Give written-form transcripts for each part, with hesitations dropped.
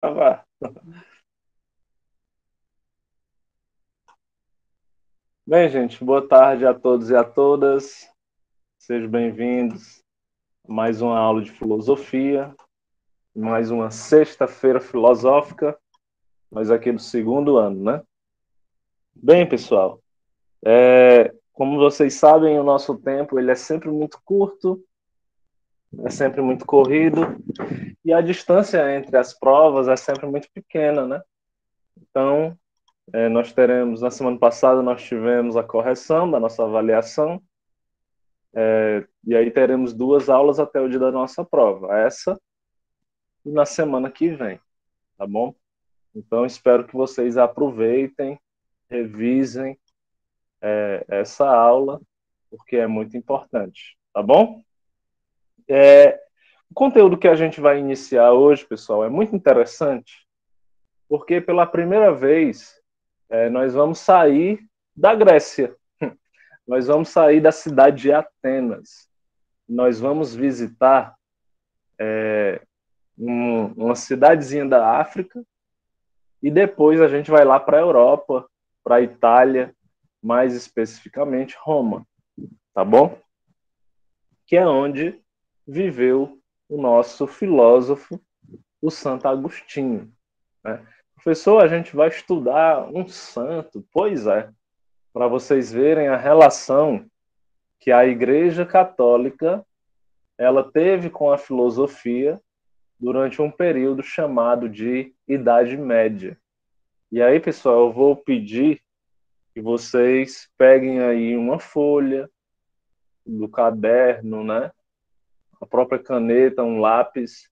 Vá. Bem, gente, boa tarde a todos e a todas. Sejam bem-vindos a mais uma aula de filosofia, mais uma sexta-feira filosófica, mas aqui do segundo ano, né? Bem, pessoal, como vocês sabem, o nosso tempo ele é sempre muito curto, é sempre muito corrido, e a distância entre as provas é sempre muito pequena, né? Então, nós teremos, na semana passada, nós tivemos a correção da nossa avaliação. E aí teremos duas aulas até o dia da nossa prova, essa e na semana que vem, tá bom? Então espero que vocês aproveitem, revisem essa aula, porque é muito importante, tá bom? O conteúdo que a gente vai iniciar hoje, pessoal, é muito interessante, porque pela primeira vez nós vamos sair da Grécia, nós vamos sair da cidade de Atenas, nós vamos visitar uma cidadezinha da África. E depois a gente vai lá para a Europa, para a Itália, mais especificamente Roma, tá bom? Que é onde viveu o nosso filósofo, o Santo Agostinho. Né? Professor, a gente vai estudar um santo? Pois é, para vocês verem a relação que a Igreja Católica ela teve com a filosofia durante um período chamado de Idade Média. E aí, pessoal, eu vou pedir que vocês peguem aí uma folha do caderno, né? A própria caneta, um lápis,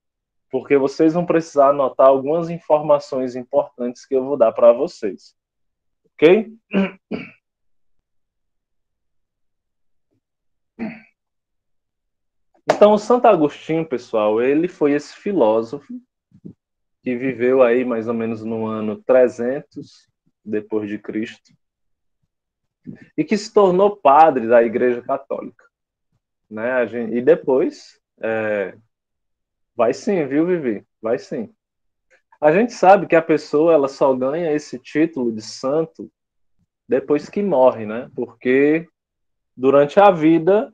porque vocês vão precisar anotar algumas informações importantes que eu vou dar para vocês, ok? Então, o Santo Agostinho, pessoal, ele foi esse filósofo que viveu aí mais ou menos no ano 300 depois de Cristo e que se tornou padre da Igreja Católica, né? E depois vai sim, viu, Vivi? Vai sim. A gente sabe que a pessoa ela só ganha esse título de santo depois que morre, né? Porque durante a vida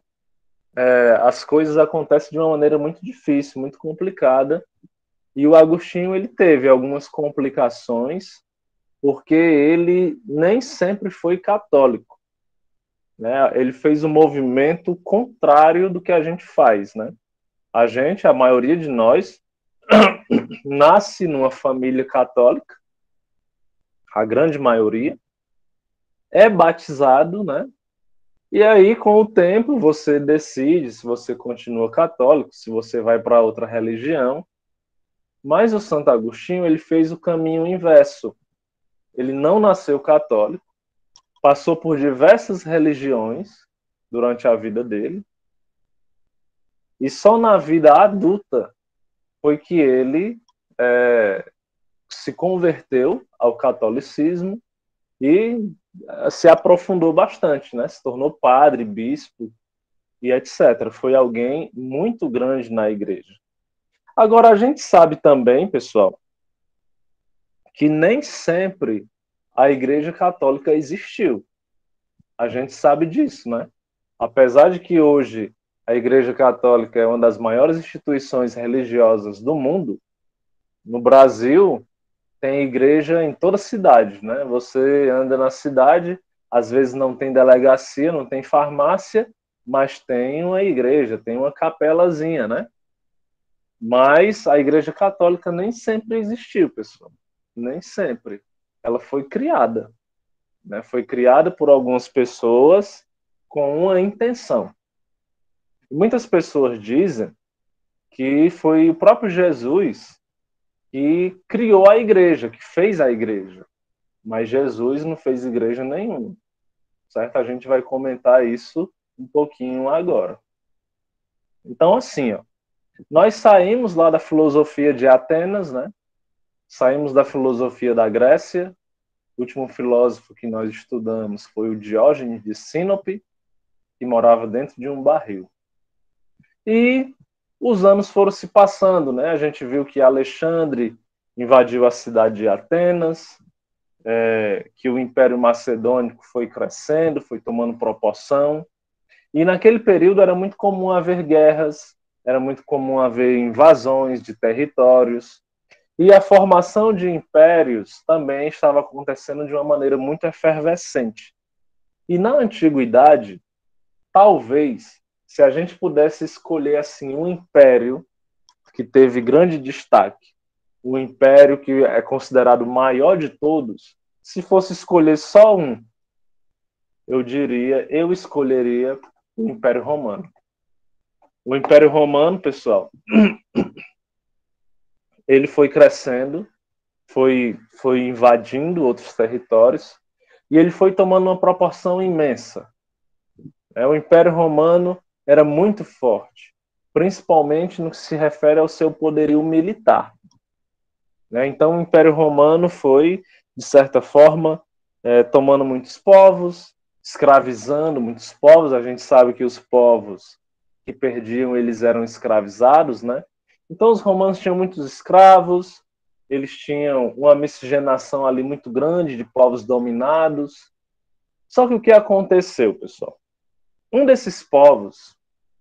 as coisas acontecem de uma maneira muito difícil, muito complicada. E o Agostinho ele teve algumas complicações porque ele nem sempre foi católico, né? Ele fez um movimento contrário do que a gente faz, né? A gente, a maioria de nós, nasce numa família católica, a grande maioria, é batizado, né? E aí, com o tempo, você decide se você continua católico, se você vai para outra religião. Mas o Santo Agostinho, ele fez o caminho inverso. Ele não nasceu católico, passou por diversas religiões durante a vida dele, e só na vida adulta foi que ele se converteu ao catolicismo e se aprofundou bastante, né? Se tornou padre, bispo, e etc. Foi alguém muito grande na igreja. Agora, a gente sabe também, pessoal, que nem sempre a Igreja Católica existiu. A gente sabe disso, né? Apesar de que hoje a Igreja Católica é uma das maiores instituições religiosas do mundo, no Brasil tem igreja em toda cidade, né? Você anda na cidade, às vezes não tem delegacia, não tem farmácia, mas tem uma igreja, tem uma capelazinha, né? Mas a Igreja Católica nem sempre existiu, pessoal. Nem sempre. Ela foi criada, né? Foi criada por algumas pessoas com uma intenção. Muitas pessoas dizem que foi o próprio Jesus que criou a igreja, que fez a igreja. Mas Jesus não fez igreja nenhuma, certo? A gente vai comentar isso um pouquinho agora. Então, assim, ó, nós saímos lá da filosofia de Atenas, né? Saímos da filosofia da Grécia. O último filósofo que nós estudamos foi o Diógenes de Sinope, que morava dentro de um barril. E os anos foram se passando, né? A gente viu que Alexandre invadiu a cidade de Atenas, que o Império Macedônico foi crescendo, foi tomando proporção. E naquele período era muito comum haver guerras, era muito comum haver invasões de territórios. E a formação de impérios também estava acontecendo de uma maneira muito efervescente. E na antiguidade, talvez, se a gente pudesse escolher assim um império que teve grande destaque, o império que é considerado o maior de todos, se fosse escolher só um, eu escolheria o Império Romano. O Império Romano, pessoal, ele foi crescendo, foi invadindo outros territórios e ele foi tomando uma proporção imensa. O Império Romano era muito forte, principalmente no que se refere ao seu poderio militar. Então, o Império Romano foi, de certa forma, tomando muitos povos, escravizando muitos povos. A gente sabe que os povos que perdiam, eles eram escravizados, né? Então, os romanos tinham muitos escravos, eles tinham uma miscigenação ali muito grande de povos dominados. Só que o que aconteceu, pessoal? Um desses povos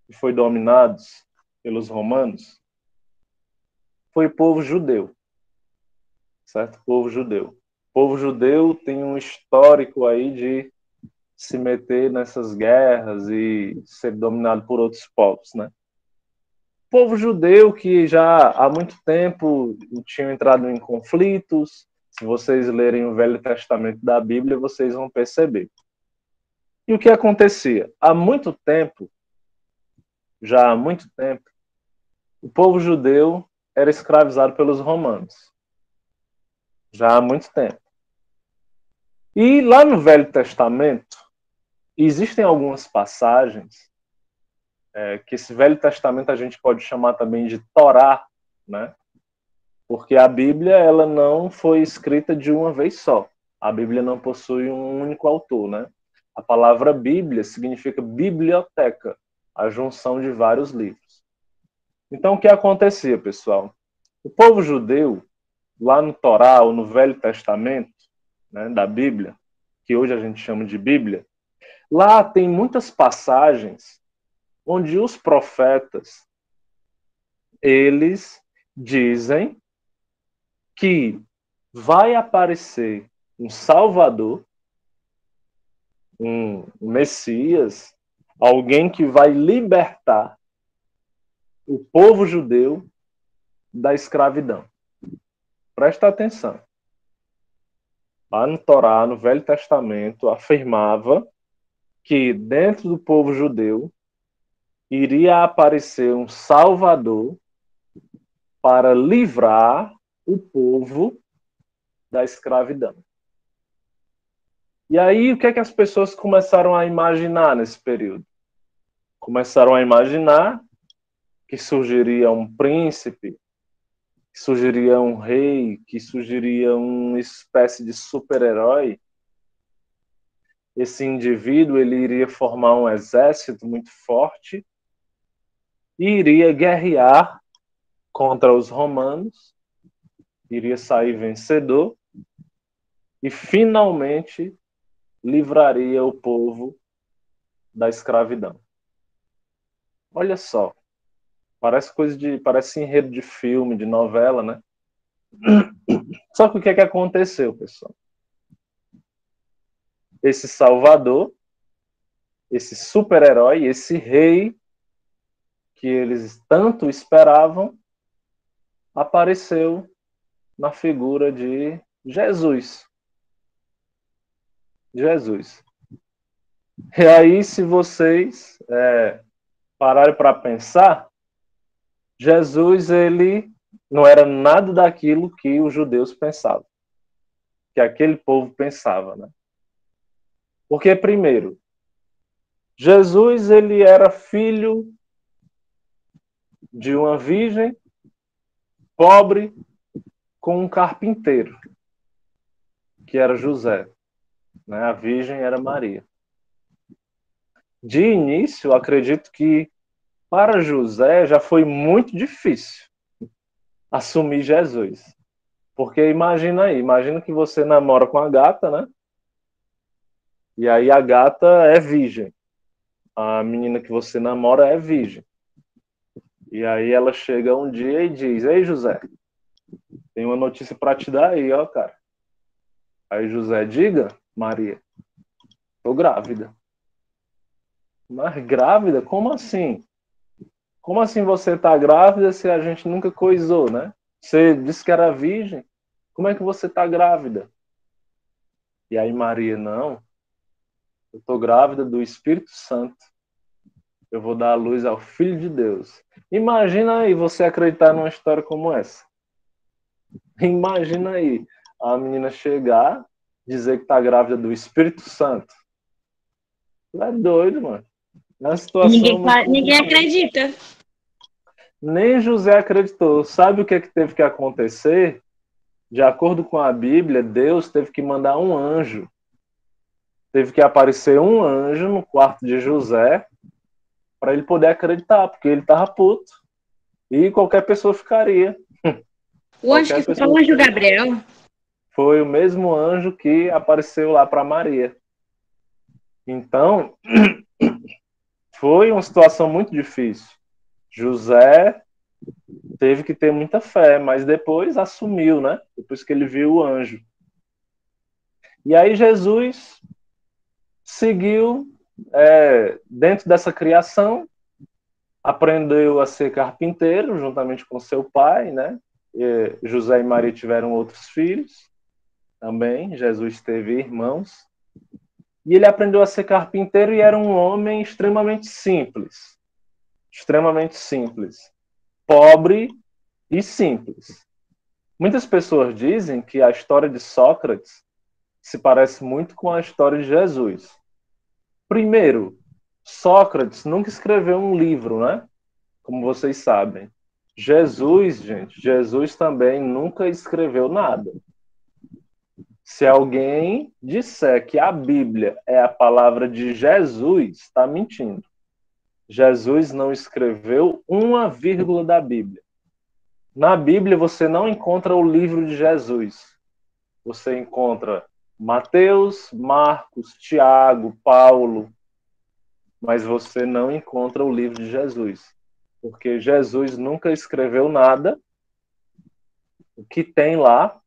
que foi dominados pelos romanos foi o povo judeu, certo? O povo judeu. O povo judeu tem um histórico aí de se meter nessas guerras e ser dominado por outros povos, né? O povo judeu que já há muito tempo tinha entrado em conflitos. Se vocês lerem o Velho Testamento da Bíblia, vocês vão perceber. E o que acontecia? Há muito tempo, já há muito tempo, o povo judeu era escravizado pelos romanos. Já há muito tempo. E lá no Velho Testamento, existem algumas passagens que esse Velho Testamento a gente pode chamar também de Torá, né? Porque a Bíblia ela não foi escrita de uma vez só. A Bíblia não possui um único autor, né? A palavra Bíblia significa biblioteca, a junção de vários livros. Então, o que acontecia, pessoal? O povo judeu, lá no Torá, ou no Velho Testamento, né, da Bíblia, que hoje a gente chama de Bíblia, lá tem muitas passagens onde os profetas, eles dizem que vai aparecer um Salvador, um Messias, alguém que vai libertar o povo judeu da escravidão. Presta atenção. Lá no Torá, no Velho Testamento, afirmava que dentro do povo judeu iria aparecer um Salvador para livrar o povo da escravidão. E aí, o que é que as pessoas começaram a imaginar nesse período? Começaram a imaginar que surgiria um príncipe, que surgiria um rei, que surgiria uma espécie de super-herói. Esse indivíduo ele iria formar um exército muito forte e iria guerrear contra os romanos, iria sair vencedor e finalmente livraria o povo da escravidão. Olha só, parece enredo de filme, de novela, né? Só que o que é que aconteceu, pessoal? Esse Salvador, esse super-herói, esse rei que eles tanto esperavam, apareceu na figura de Jesus. Jesus. E aí, se vocês pararem para pensar, Jesus ele não era nada daquilo que os judeus pensavam, que aquele povo pensava, né? Porque primeiro, Jesus ele era filho de uma virgem pobre com um carpinteiro, que era José, né? A virgem era Maria. De início, acredito que para José já foi muito difícil assumir Jesus. Porque imagina aí, imagina que você namora com a gata, né? E aí a gata é virgem. A menina que você namora é virgem. E aí ela chega um dia e diz: Ei, José, tem uma notícia para te dar aí, ó, cara. Aí José, diga, Maria, tô grávida. Mas grávida? Como assim? Como assim você tá grávida se a gente nunca coisou, né? Você disse que era virgem. Como é que você tá grávida? E aí Maria, não, eu tô grávida do Espírito Santo. Eu vou dar a luz ao Filho de Deus. Imagina aí você acreditar numa história como essa. Imagina aí a menina chegar, dizer que tá grávida do Espírito Santo. Tu é doido, mano. É uma situação muito Ninguém complicada. acredita. Nem José acreditou. Sabe o que é que teve que acontecer? De acordo com a Bíblia, Deus teve que mandar um anjo. Teve que aparecer um anjo no quarto de José para ele poder acreditar, porque ele estava puto. E qualquer pessoa ficaria. O anjo Qualquer que foi o pessoa anjo ficaria. Gabriel. Foi o mesmo anjo que apareceu lá para Maria. Então, foi uma situação muito difícil. José teve que ter muita fé, mas depois assumiu, né? Depois que ele viu o anjo. E aí Jesus seguiu dentro dessa criação, aprendeu a ser carpinteiro juntamente com seu pai, né? E José e Maria tiveram outros filhos também. Jesus teve irmãos. E ele aprendeu a ser carpinteiro e era um homem extremamente simples. Extremamente simples. Pobre e simples. Muitas pessoas dizem que a história de Sócrates se parece muito com a história de Jesus. Primeiro, Sócrates nunca escreveu um livro, né? Como vocês sabem. Jesus, gente, Jesus também nunca escreveu nada. Se alguém disser que a Bíblia é a palavra de Jesus, está mentindo. Jesus não escreveu uma vírgula da Bíblia. Na Bíblia você não encontra o livro de Jesus. Você encontra Mateus, Marcos, Tiago, Paulo, mas você não encontra o livro de Jesus. Porque Jesus nunca escreveu nada. O que tem lá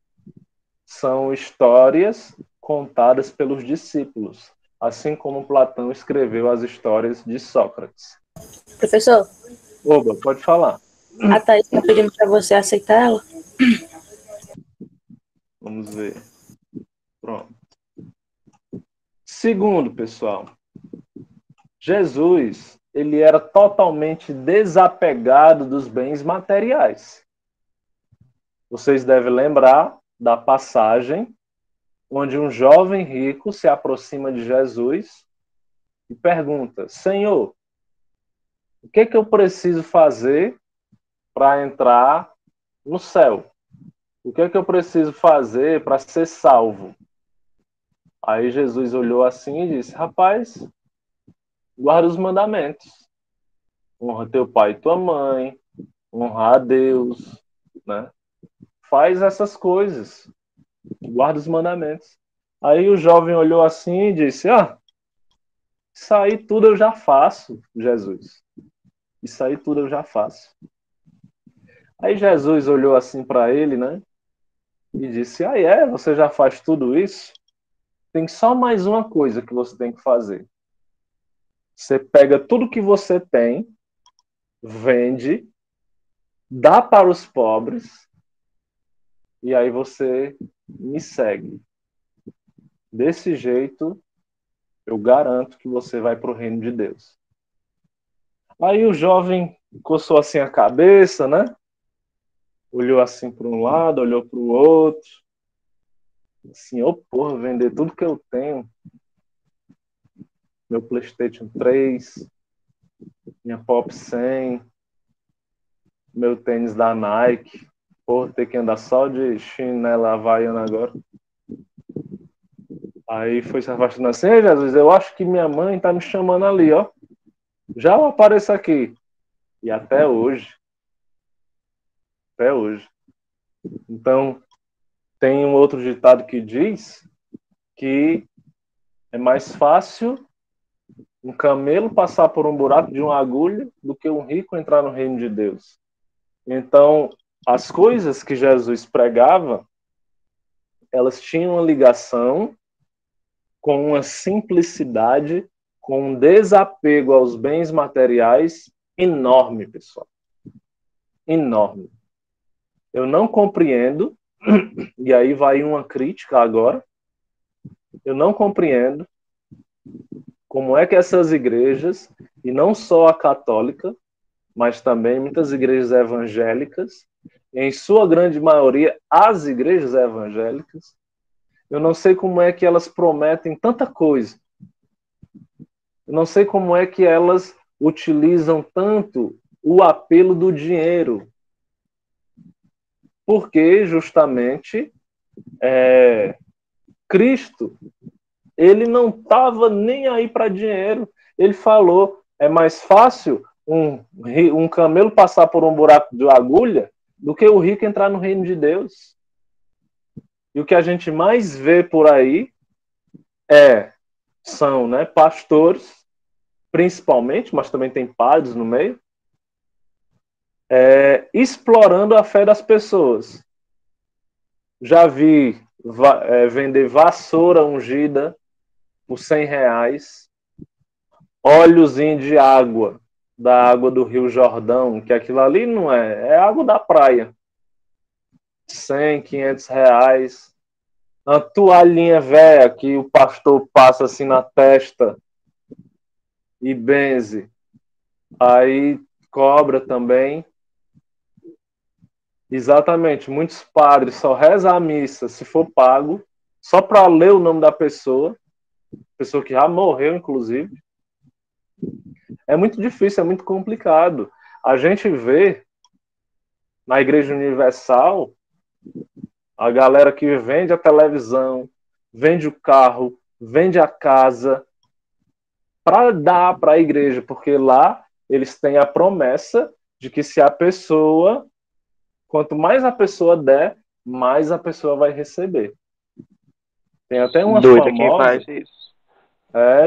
são histórias contadas pelos discípulos, assim como Platão escreveu as histórias de Sócrates. Professor, Oba, pode falar. a Thaís está pedindo para você aceitar ela. Vamos ver. Pronto. Segundo, pessoal, Jesus, ele era totalmente desapegado dos bens materiais. Vocês devem lembrar da passagem onde um jovem rico se aproxima de Jesus e pergunta: Senhor, o que é que eu preciso fazer para entrar no céu? O que é que eu preciso fazer para ser salvo? Aí Jesus olhou assim e disse: Rapaz, guarda os mandamentos. Honra teu pai e tua mãe, honrar a Deus, né? Faz essas coisas, guarda os mandamentos. Aí o jovem olhou assim e disse: isso aí tudo eu já faço, Jesus. Isso aí tudo eu já faço. Aí Jesus olhou assim para ele, né? E disse: você já faz tudo isso? Tem só mais uma coisa que você tem que fazer. Você pega tudo que você tem, vende, dá para os pobres, e aí você me segue. Desse jeito, eu garanto que você vai para o reino de Deus. Aí o jovem coçou assim a cabeça, né? Olhou assim para um lado, olhou para o outro. Assim, porra, vender tudo que eu tenho. Meu PlayStation 3, minha Pop 100, meu tênis da Nike. Porra, ter que andar só de chinela havaiana agora. Aí foi se afastando assim: Ei, Jesus, eu acho que minha mãe tá me chamando ali, ó. Já eu apareço aqui. E até hoje. Até hoje. Então, Tem um outro ditado que diz que é mais fácil um camelo passar por um buraco de uma agulha do que um rico entrar no reino de Deus. Então, as coisas que Jesus pregava, elas tinham uma ligação com uma simplicidade, com um desapego aos bens materiais enorme, pessoal. Enorme. Eu não compreendo, e aí vai uma crítica agora, eu não compreendo como é que essas igrejas, e não só a católica, mas também muitas igrejas evangélicas, em sua grande maioria, as igrejas evangélicas, eu não sei como é que elas prometem tanta coisa. Eu não sei como é que elas utilizam tanto o apelo do dinheiro. Porque, justamente, Cristo, ele não estava nem aí para dinheiro. Ele falou, é mais fácil um camelo passar por um buraco de agulha do que o rico entrar no reino de Deus. E o que a gente mais vê por aí são, né, pastores, principalmente, mas também tem padres no meio, explorando a fé das pessoas. Já vi vender vassoura ungida por R$ 100, óleozinho de água, da água do Rio Jordão, que aquilo ali não é água da praia. R$ 100, R$ 500. Uma toalhinha velha que o pastor passa assim na testa e benze. Aí cobra também. Exatamente. Muitos padres só rezam a missa se for pago, só para ler o nome da pessoa que já morreu, inclusive. É muito difícil, é muito complicado. A gente vê na Igreja Universal a galera que vende a televisão, vende o carro, vende a casa para dar para a igreja, porque lá eles têm a promessa de que se a pessoa, quanto mais a pessoa der, mais a pessoa vai receber. Tem até uma Doido quem famosa, faz isso.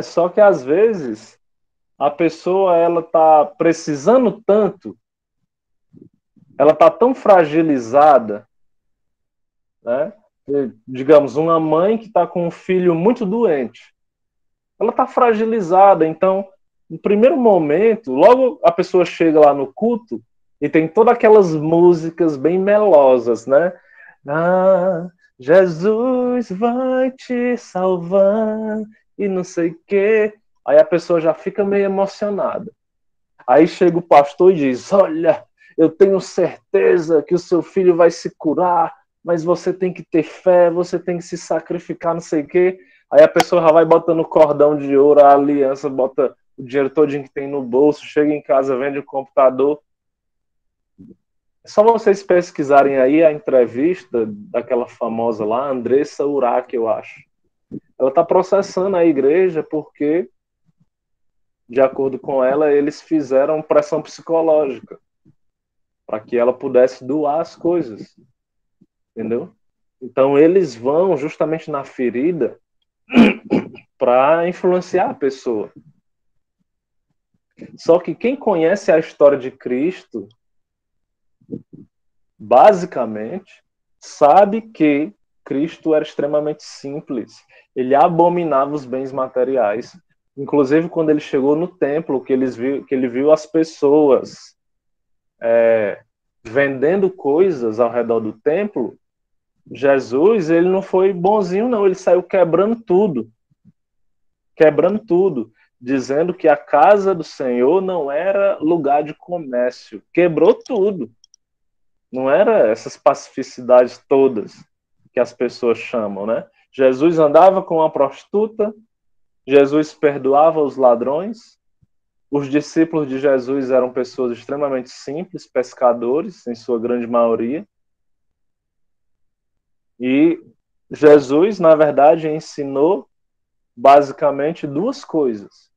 só que às vezes a pessoa ela tá precisando tanto, ela tá tão fragilizada, né? Digamos, uma mãe que está com um filho muito doente, ela está fragilizada. Então, no primeiro momento, logo a pessoa chega lá no culto e tem todas aquelas músicas bem melosas, né? Ah, Jesus vai te salvar e não sei o quê. Aí a pessoa já fica meio emocionada. Aí chega o pastor e diz: olha, eu tenho certeza que o seu filho vai se curar, mas você tem que ter fé, você tem que se sacrificar, não sei o quê. Aí a pessoa já vai botando o cordão de ouro, a aliança, bota o dinheiro todinho que tem no bolso, chega em casa, vende o computador. É só vocês pesquisarem aí a entrevista daquela famosa lá, Andressa Urach, eu acho. Ela está processando a igreja porque, de acordo com ela, eles fizeram pressão psicológica para que ela pudesse doar as coisas, entendeu? Então eles vão justamente na ferida para influenciar a pessoa. Só que quem conhece a história de Cristo, basicamente, sabe que Cristo era extremamente simples. Ele abominava os bens materiais. Inclusive, quando ele chegou no templo, que ele viu as pessoas vendendo coisas ao redor do templo, Jesus, ele não foi bonzinho, não. Ele saiu quebrando tudo. Quebrando tudo. Dizendo que a casa do Senhor não era lugar de comércio. Quebrou tudo. Não era essas pacificidades todas que as pessoas chamam, né? Jesus andava com uma prostituta, Jesus perdoava os ladrões, os discípulos de Jesus eram pessoas extremamente simples, pescadores, em sua grande maioria. E Jesus, na verdade, ensinou basicamente duas coisas.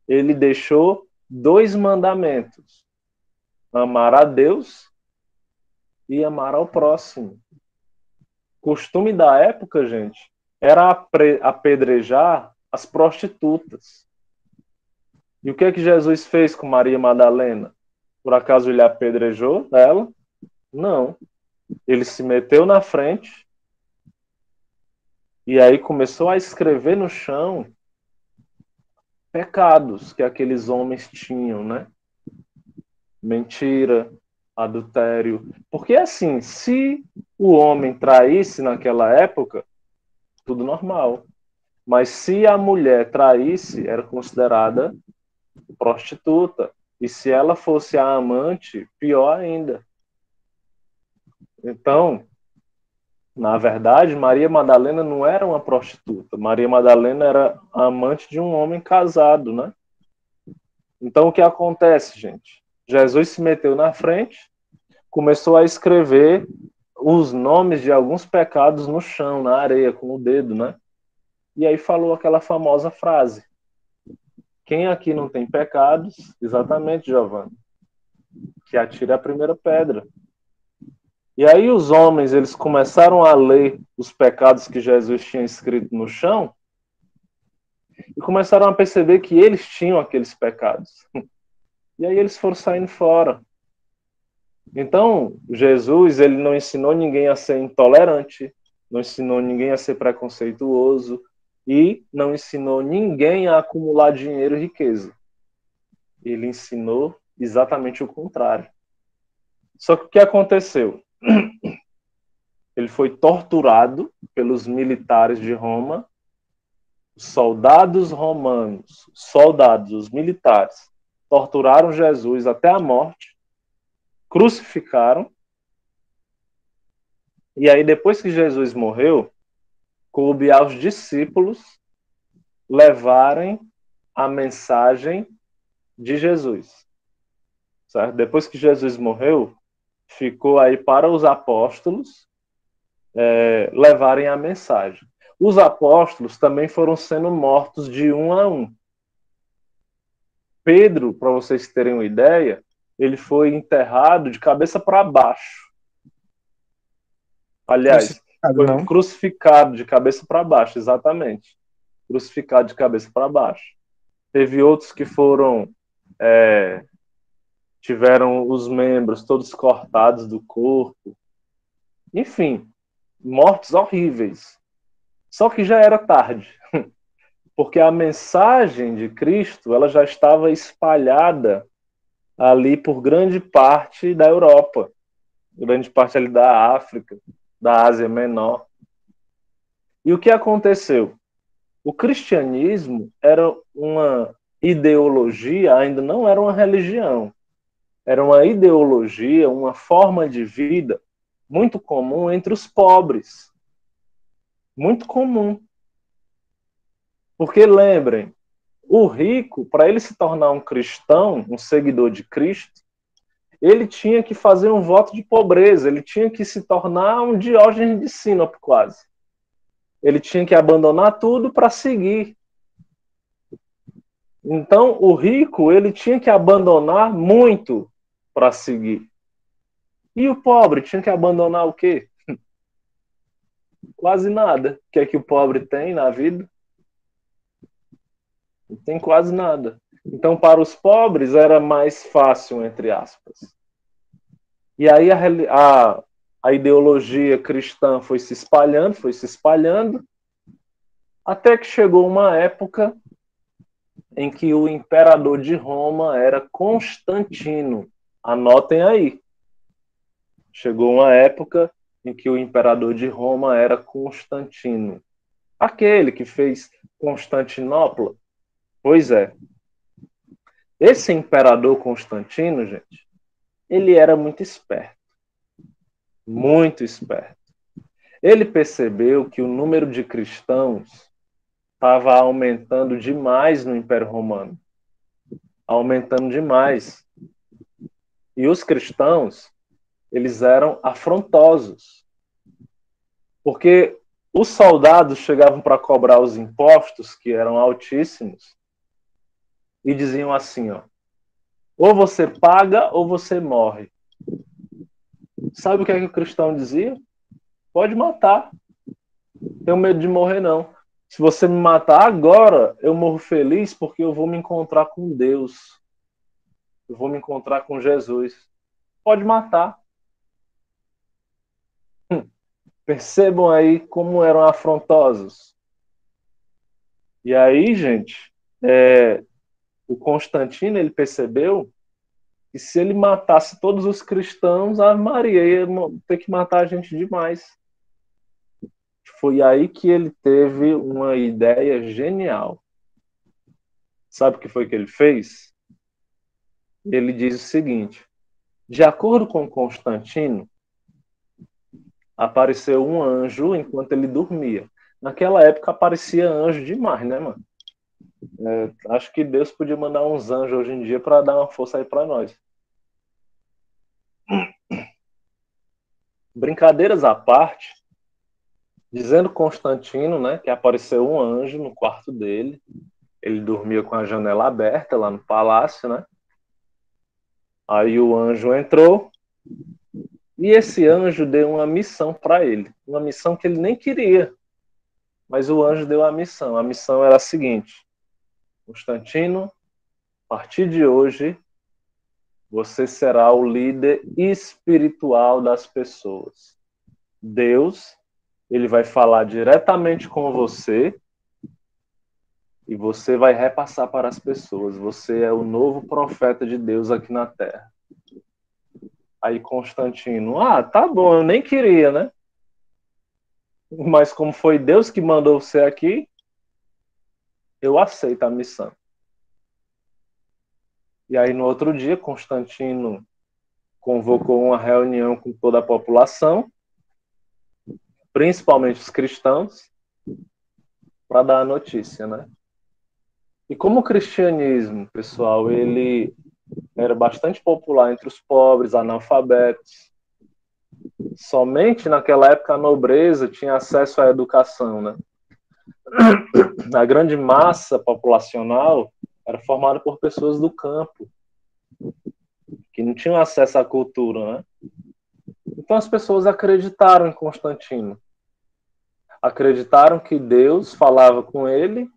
Ele deixou 2 mandamentos: amar a Deus e amar ao próximo. costume da época, gente, era apedrejar as prostitutas. E o que é que Jesus fez com Maria Madalena? Por acaso ele apedrejou ela? Não. Ele se meteu na frente e aí começou a escrever no chão pecados que aqueles homens tinham, né? Mentira, adultério. Porque assim, se o homem traísse naquela época, tudo normal. Mas se a mulher traísse, era considerada prostituta. E se ela fosse a amante, pior ainda. Então, na verdade, Maria Madalena não era uma prostituta. Maria Madalena era a amante de um homem casado, né? Então, o que acontece, gente? Jesus se meteu na frente, começou a escrever os nomes de alguns pecados no chão, na areia, com o dedo, né? E aí falou aquela famosa frase: quem aqui não tem pecados? Exatamente, Giovanni. Que atire a primeira pedra. E aí os homens, eles começaram a ler os pecados que Jesus tinha escrito no chão e começaram a perceber que eles tinham aqueles pecados. E aí eles foram saindo fora. Então, Jesus, ele não ensinou ninguém a ser intolerante, não ensinou ninguém a ser preconceituoso e não ensinou ninguém a acumular dinheiro e riqueza. Ele ensinou exatamente o contrário. Só que o que aconteceu? Ele foi torturado pelos militares de Roma, soldados romanos, os militares, torturaram Jesus até a morte, crucificaram, e aí depois que Jesus morreu, coube aos discípulos levarem a mensagem de Jesus. Certo? Depois que Jesus morreu, ficou aí para os apóstolos levarem a mensagem. Os apóstolos também foram sendo mortos de um a um. Pedro, para vocês terem uma ideia, ele foi enterrado de cabeça para baixo. Aliás, Crucificado, foi não? crucificado de cabeça para baixo, exatamente. Crucificado de cabeça para baixo. Teve outros que foram tiveram os membros todos cortados do corpo. Enfim, mortes horríveis. Só que já era tarde, porque a mensagem de Cristo ela já estava espalhada ali por grande parte da Europa, grande parte ali da África, da Ásia Menor. E o que aconteceu? O cristianismo era uma ideologia, ainda não era uma religião, era uma ideologia, uma forma de vida muito comum entre os pobres. Muito comum. Porque lembrem, o rico, para ele se tornar um cristão, um seguidor de Cristo, ele tinha que fazer um voto de pobreza, ele tinha que se tornar um Diógenes de Sinope quase. Ele tinha que abandonar tudo para seguir. Então, o rico, ele tinha que abandonar muito para seguir. E o pobre tinha que abandonar o quê? Quase nada. O que é que o pobre tem na vida? Não tem quase nada. Então, para os pobres, era mais fácil, entre aspas. E aí a ideologia cristã foi se espalhando, até que chegou uma época em que o imperador de Roma era Constantino. Anotem aí. Chegou uma época em que o imperador de Roma era Constantino. Aquele que fez Constantinopla. Pois é. Esse imperador Constantino, gente, ele era muito esperto. Muito esperto. Ele percebeu que o número de cristãos estava aumentando demais no Império Romano. Aumentando demais. E os cristãos, eles eram afrontosos. Porque os soldados chegavam para cobrar os impostos, que eram altíssimos, e diziam assim, ó, ou você paga ou você morre. Sabe o que é que o cristão dizia? Pode matar. Não tenho medo de morrer, não. Se você me matar agora, eu morro feliz porque eu vou me encontrar com Deus. Eu vou me encontrar com Jesus. Pode matar. Percebam aí como eram afrontosos. E aí, gente, o Constantino, ele percebeu que se ele matasse todos os cristãos, a Maria ia ter que matar a gente demais. Foi aí que ele teve uma ideia genial. Sabe o que foi que ele fez? Ele diz o seguinte: de acordo com Constantino, apareceu um anjo enquanto ele dormia. Naquela época aparecia anjo demais, né, mano? Acho que Deus podia mandar uns anjos hoje em dia para dar uma força aí para nós. Brincadeiras à parte, dizendo Constantino, né, que apareceu um anjo no quarto dele. Ele dormia com a janela aberta lá no palácio, né? Aí o anjo entrou e esse anjo deu uma missão para ele, uma missão que ele nem queria, mas o anjo deu a missão. A missão era a seguinte: Constantino, a partir de hoje, você será o líder espiritual das pessoas. Deus, ele vai falar diretamente com você e você vai repassar para as pessoas. Você é o novo profeta de Deus aqui na Terra. Aí Constantino, tá bom, eu nem queria, né? Mas como foi Deus que mandou você aqui, eu aceito a missão. E aí no outro dia, Constantino convocou uma reunião com toda a população, principalmente os cristãos, para dar a notícia, né? E como o cristianismo, pessoal, ele era bastante popular entre os pobres, analfabetos, somente naquela época a nobreza tinha acesso à educação, né? A grande massa populacional era formada por pessoas do campo, que não tinham acesso à cultura, né? Então as pessoas acreditaram em Constantino. Acreditaram que Deus falava com ele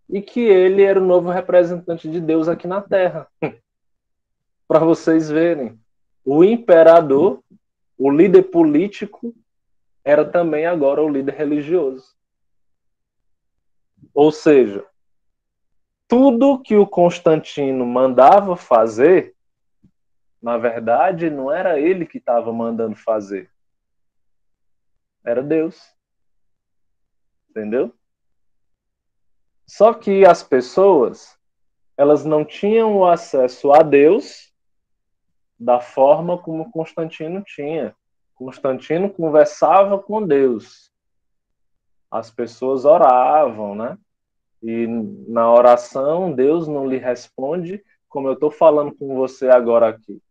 e que ele era o novo representante de Deus aqui na Terra. Para vocês verem, o imperador, o líder político, era também agora o líder religioso. Ou seja, tudo que o Constantino mandava fazer, na verdade, não era ele que estava mandando fazer. Era Deus. Entendeu? Só que as pessoas, elas não tinham o acesso a Deus da forma como Constantino tinha. Constantino conversava com Deus. As pessoas oravam, né? E na oração, Deus não lhe responde como eu estou falando com você agora aqui.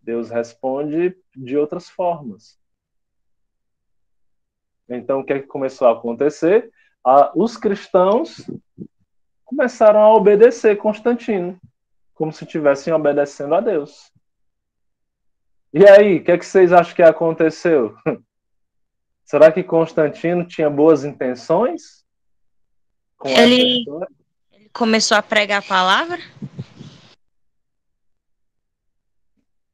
Deus responde de outras formas. Então, o que é que começou a acontecer? Os cristãos começaram a obedecer Constantino, como se estivessem obedecendo a Deus. E aí, o que é que vocês acham que aconteceu? Será que Constantino tinha boas intenções com essa Ele história? começou a pregar a palavra?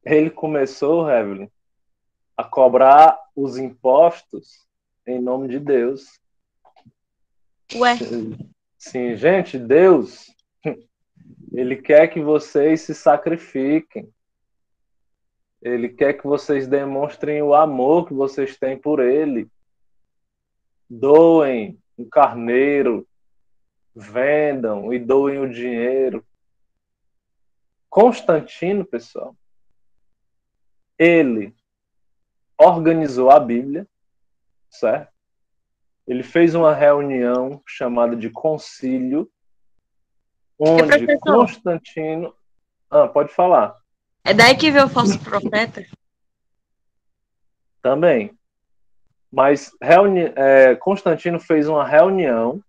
Ele começou, Evelyn, a cobrar os impostos em nome de Deus. Ué, Sim, gente, Deus, ele quer que vocês se sacrifiquem. Ele quer que vocês demonstrem o amor que vocês têm por ele. Doem um carneiro, vendam e doem o dinheiro. Constantino, pessoal, ele organizou a Bíblia, certo? Ele fez uma reunião chamada de concílio, onde professor, Constantino... pode falar. é daí que veio o falso profeta? Também. Mas Constantino fez uma reunião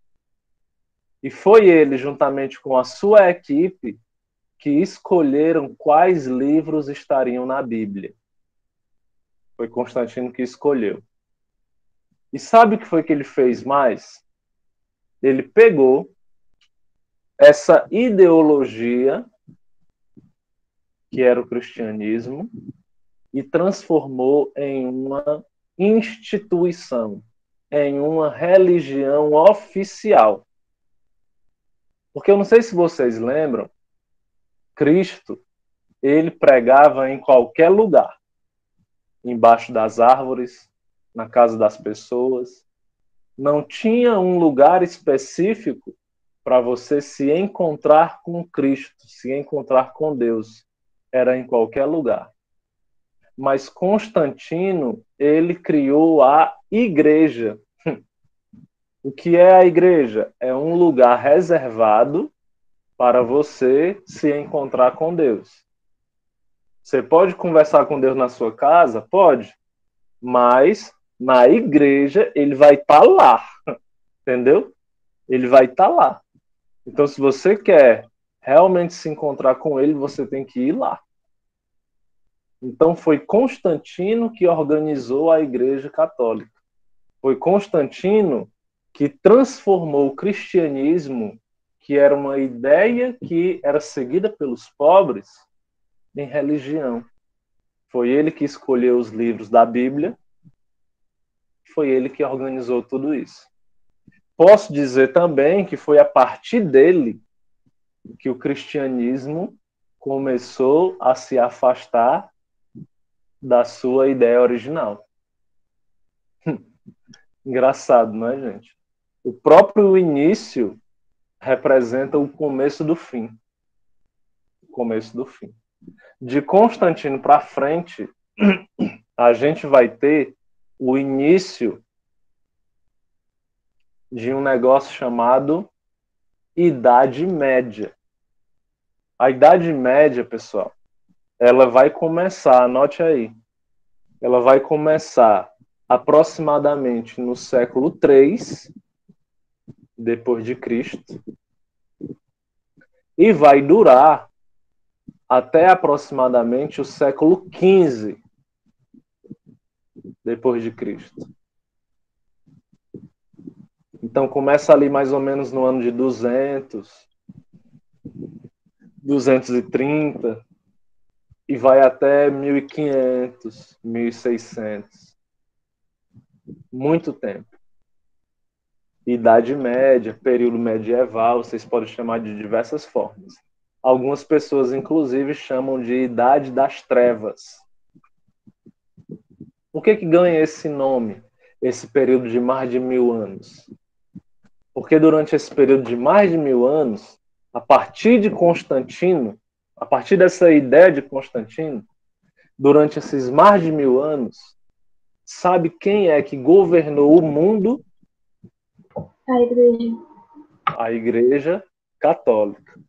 e foi ele, juntamente com a sua equipe, que escolheram quais livros estariam na Bíblia. Foi Constantino que escolheu. E sabe o que foi que ele fez mais? Ele pegou essa ideologia, que era o cristianismo, e transformou em uma instituição, em uma religião oficial. Porque eu não sei se vocês lembram, Cristo, ele pregava em qualquer lugar. Embaixo das árvores, na casa das pessoas. Não tinha um lugar específico para você se encontrar com Cristo, se encontrar com Deus. Era em qualquer lugar. Mas Constantino, ele criou a igreja. O que é a igreja? É um lugar reservado para você se encontrar com Deus. Você pode conversar com Deus na sua casa? Pode. Mas na igreja ele vai estar lá. Entendeu? Ele vai estar lá. Então, se você quer realmente se encontrar com ele, você tem que ir lá. Então, foi Constantino que organizou a Igreja Católica. Foi Constantino que transformou o cristianismo, que era uma ideia que era seguida pelos pobres, em religião. Foi ele que escolheu os livros da Bíblia, foi ele que organizou tudo isso. Posso dizer também que foi a partir dele que o cristianismo começou a se afastar da sua ideia original. Engraçado, não é, gente? O próprio início representa o começo do fim. O começo do fim. De Constantino para frente, a gente vai ter o início de um negócio chamado Idade Média. A Idade Média, pessoal, ela vai começar, anote aí, ela vai começar aproximadamente no século III depois de Cristo e vai durar até aproximadamente o século XV depois de Cristo. Então começa ali mais ou menos no ano de 200, 230 e vai até 1500, 1600. Muito tempo. Idade Média, período medieval, vocês podem chamar de diversas formas. Algumas pessoas, inclusive, chamam de Idade das Trevas. Por que ganha esse nome, esse período de mais de 1000 anos? Porque durante esse período de mais de 1000 anos, a partir de Constantino, a partir dessa ideia de Constantino, durante esses mais de 1000 anos, sabe quem é que governou o mundo? A igreja. A Igreja Católica.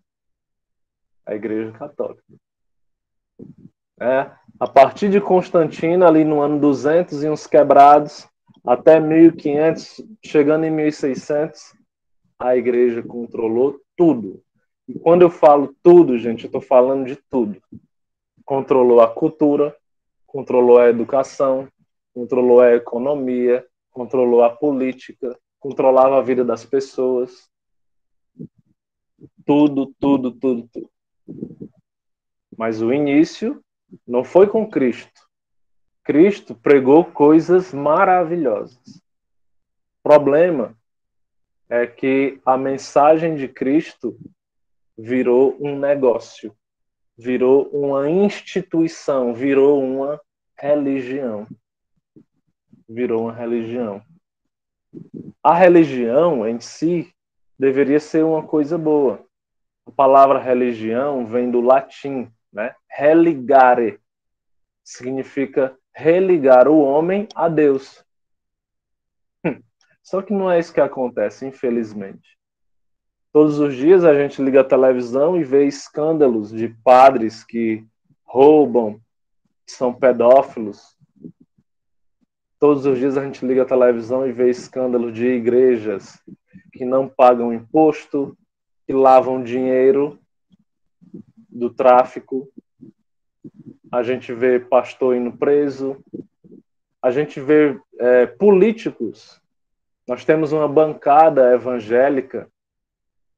A Igreja Católica. A partir de Constantino, ali no ano 200 e uns quebrados, até 1500, chegando em 1600, a Igreja controlou tudo. E quando eu falo tudo, gente, eu estou falando de tudo. Controlou a cultura, controlou a educação, controlou a economia, controlou a política, controlava a vida das pessoas. Tudo, tudo, tudo, tudo. Mas o início não foi com Cristo. Cristo pregou coisas maravilhosas. O problema é que a mensagem de Cristo virou um negócio, virou uma instituição, virou uma religião. Virou uma religião. A religião em si deveria ser uma coisa boa. A palavra religião vem do latim, né? Religare. Significa religar o homem a Deus. Só que não é isso que acontece, infelizmente. Todos os dias a gente liga a televisão e vê escândalos de padres que roubam, que são pedófilos. Todos os dias a gente liga a televisão e vê escândalos de igrejas que não pagam imposto, que lavam dinheiro do tráfico. A gente vê pastor indo preso, A gente vê políticos. Nós temos uma bancada evangélica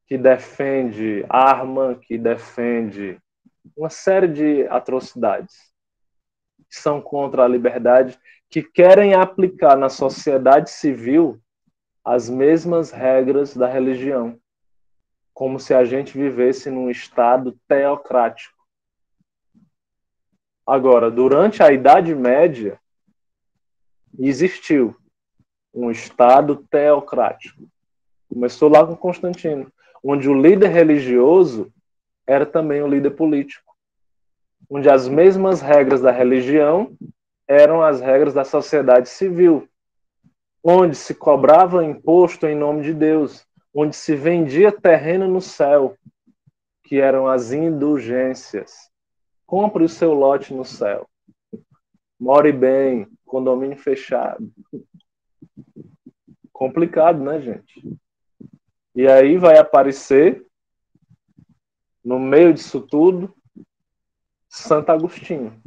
que defende arma, que defende uma série de atrocidades, que são contra a liberdade, que querem aplicar na sociedade civil as mesmas regras da religião, como se a gente vivesse num estado teocrático. Agora, durante a Idade Média, existiu um estado teocrático. Começou lá com Constantino, onde o líder religioso era também o líder político, onde as mesmas regras da religião eram as regras da sociedade civil, onde se cobrava imposto em nome de Deus, onde se vendia terreno no céu, que eram as indulgências. Compre o seu lote no céu. More bem, condomínio fechado. Complicado, né, gente? E aí vai aparecer, no meio disso tudo, Santo Agostinho.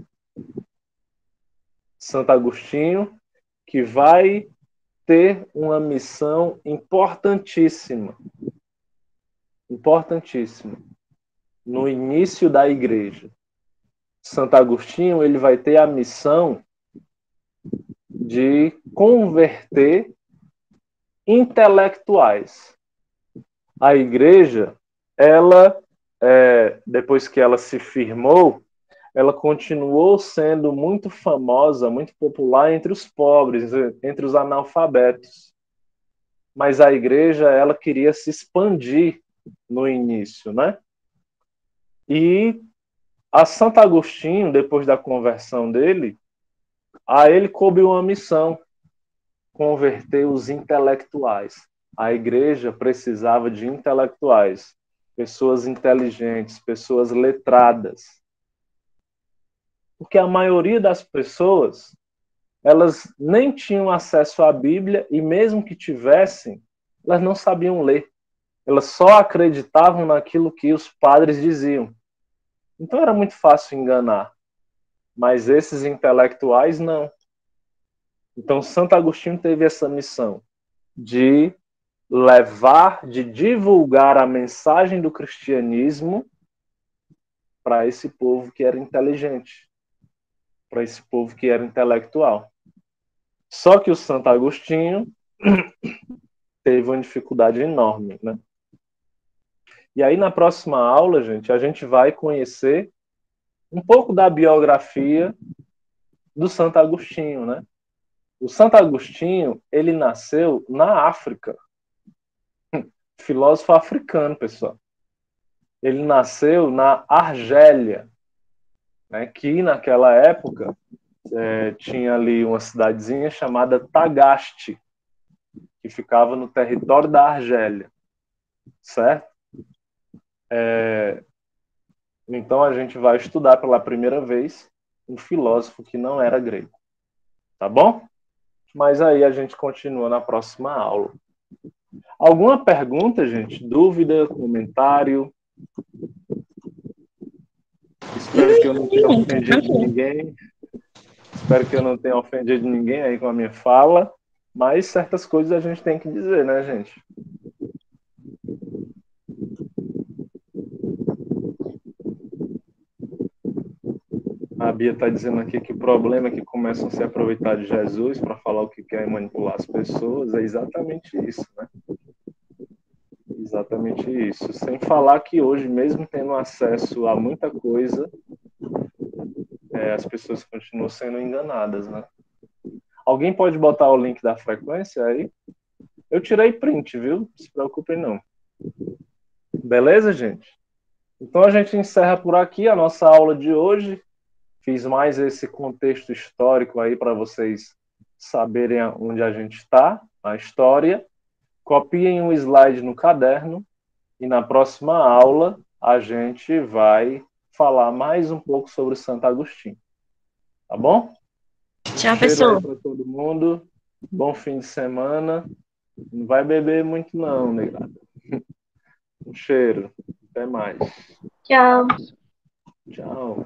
Santo Agostinho, que vai ter uma missão importantíssima. Importantíssima. No início da igreja. Santo Agostinho, ele vai ter a missão de converter intelectuais. A igreja, ela, depois que ela se firmou, ela continuou sendo muito famosa, muito popular entre os pobres, entre os analfabetos. Mas a igreja, ela queria se expandir no início, né? E a Santo Agostinho, depois da conversão dele, a ele coube uma missão: converter os intelectuais. A igreja precisava de intelectuais, pessoas inteligentes, pessoas letradas. Porque a maioria das pessoas, elas nem tinham acesso à Bíblia e mesmo que tivessem, elas não sabiam ler. Elas só acreditavam naquilo que os padres diziam. Então era muito fácil enganar. Mas esses intelectuais não. Então Santo Agostinho teve essa missão de levar, de divulgar a mensagem do cristianismo para esse povo que era inteligente, para esse povo que era intelectual. Só que o Santo Agostinho teve uma dificuldade enorme, né? E aí na próxima aula, gente, a gente vai conhecer um pouco da biografia do Santo Agostinho, né? O Santo Agostinho, ele nasceu na África. Filósofo africano, pessoal. Ele nasceu na Argélia, né, que naquela época tinha ali uma cidadezinha chamada Tagaste, que ficava no território da Argélia, certo? Então a gente vai estudar pela primeira vez um filósofo que não era grego, tá bom? Mas aí a gente continua na próxima aula. Alguma pergunta, gente? Dúvida, comentário? Espero que eu não tenha ofendido ninguém. Espero que eu não tenha ofendido ninguém aí com a minha fala. Mas certas coisas a gente tem que dizer, né, gente? A Bia está dizendo aqui que o problema é que começam a se aproveitar de Jesus para falar o que quer e manipular as pessoas. É exatamente isso, né? Exatamente isso. Sem falar que hoje, mesmo tendo acesso a muita coisa, as pessoas continuam sendo enganadas, né? Alguém pode botar o link da frequência aí? Eu tirei print, viu? Não se preocupem não. Beleza, gente? Então a gente encerra por aqui a nossa aula de hoje. Fiz mais esse contexto histórico aí para vocês saberem onde a gente está, a história. Copiem um slide no caderno e na próxima aula a gente vai falar mais um pouco sobre Santo Agostinho. Tá bom? Tchau, Cheiro pessoal. aí para todo mundo. Bom fim de semana. Não vai beber muito não, negado. Um cheiro. Até mais. Tchau. Tchau.